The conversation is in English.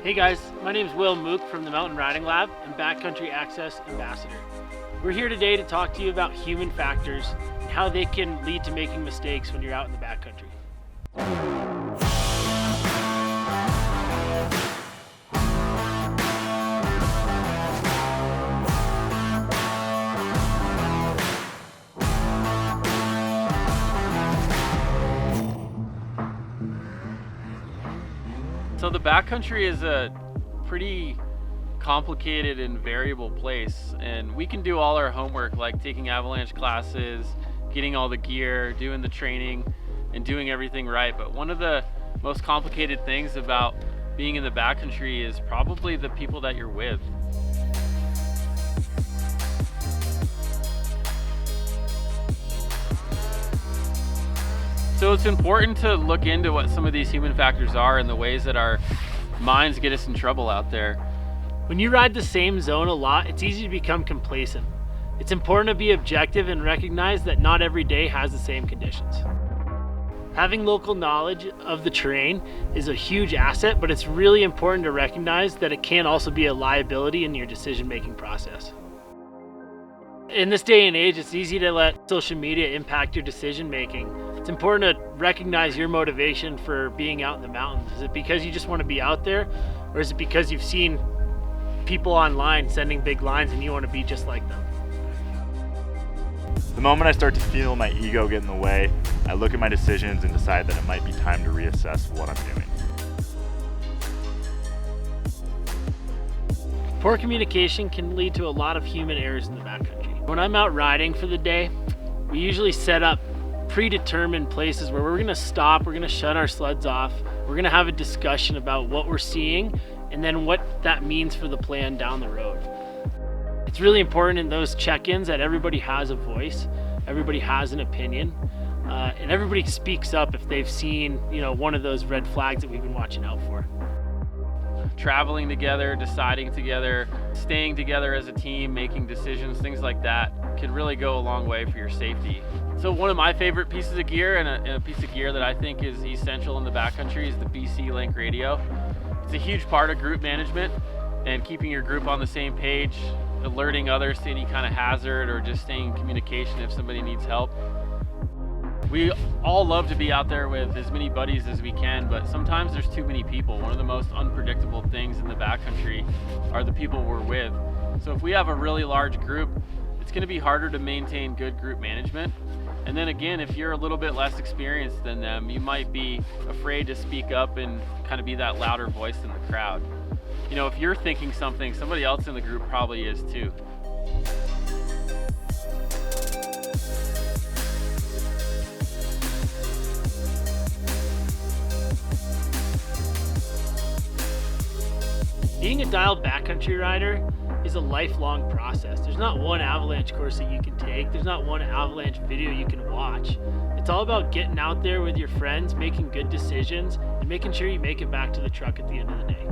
Hey guys, my name is Will Mook from the Mountain Riding Lab and Backcountry Access Ambassador. We're here today to talk to you about human factors and how they can lead to making mistakes when you're out in the backcountry. So the backcountry is a pretty complicated and variable place, and we can do all our homework like taking avalanche classes, getting all the gear, doing the training, and doing everything right. But one of the most complicated things about being in the backcountry is probably the people that you're with. So it's important to look into what some of these human factors are and the ways that our minds get us in trouble out there. When you ride the same zone a lot, it's easy to become complacent. It's important to be objective and recognize that not every day has the same conditions. Having local knowledge of the terrain is a huge asset, but it's really important to recognize that it can also be a liability in your decision-making process. In this day and age, it's easy to let social media impact your decision making. It's important to recognize your motivation for being out in the mountains. Is it because you just want to be out there, or is it because you've seen people online sending big lines and you want to be just like them? The moment I start to feel my ego get in the way, I look at my decisions and decide that it might be time to reassess what I'm doing. Poor communication can lead to a lot of human errors in the backcountry. When I'm out riding for the day, we usually set up predetermined places where we're gonna stop, we're gonna shut our sleds off, we're gonna have a discussion about what we're seeing and then what that means for the plan down the road. It's really important in those check-ins that everybody has a voice, everybody has an opinion, and everybody speaks up if they've seen, one of those red flags that we've been watching out for. Traveling together, deciding together, staying together as a team, making decisions, things like that can really go a long way for your safety. So one of my favorite pieces of gear and a piece of gear that I think is essential in the backcountry is the BC Link radio. It's a huge part of group management and keeping your group on the same page, alerting others to any kind of hazard, or just staying in communication if somebody needs help. We all love to be out there with as many buddies as we can, but sometimes there's too many people. One of the most unpredictable things in the backcountry are the people we're with. So if we have a really large group, it's going to be harder to maintain good group management. And then again, if you're a little bit less experienced than them, you might be afraid to speak up and kind of be that louder voice in the crowd. If you're thinking something, somebody else in the group probably is too. Being a dialed backcountry rider is a lifelong process. There's not one avalanche course that you can take. There's not one avalanche video you can watch. It's all about getting out there with your friends, making good decisions, and making sure you make it back to the truck at the end of the day.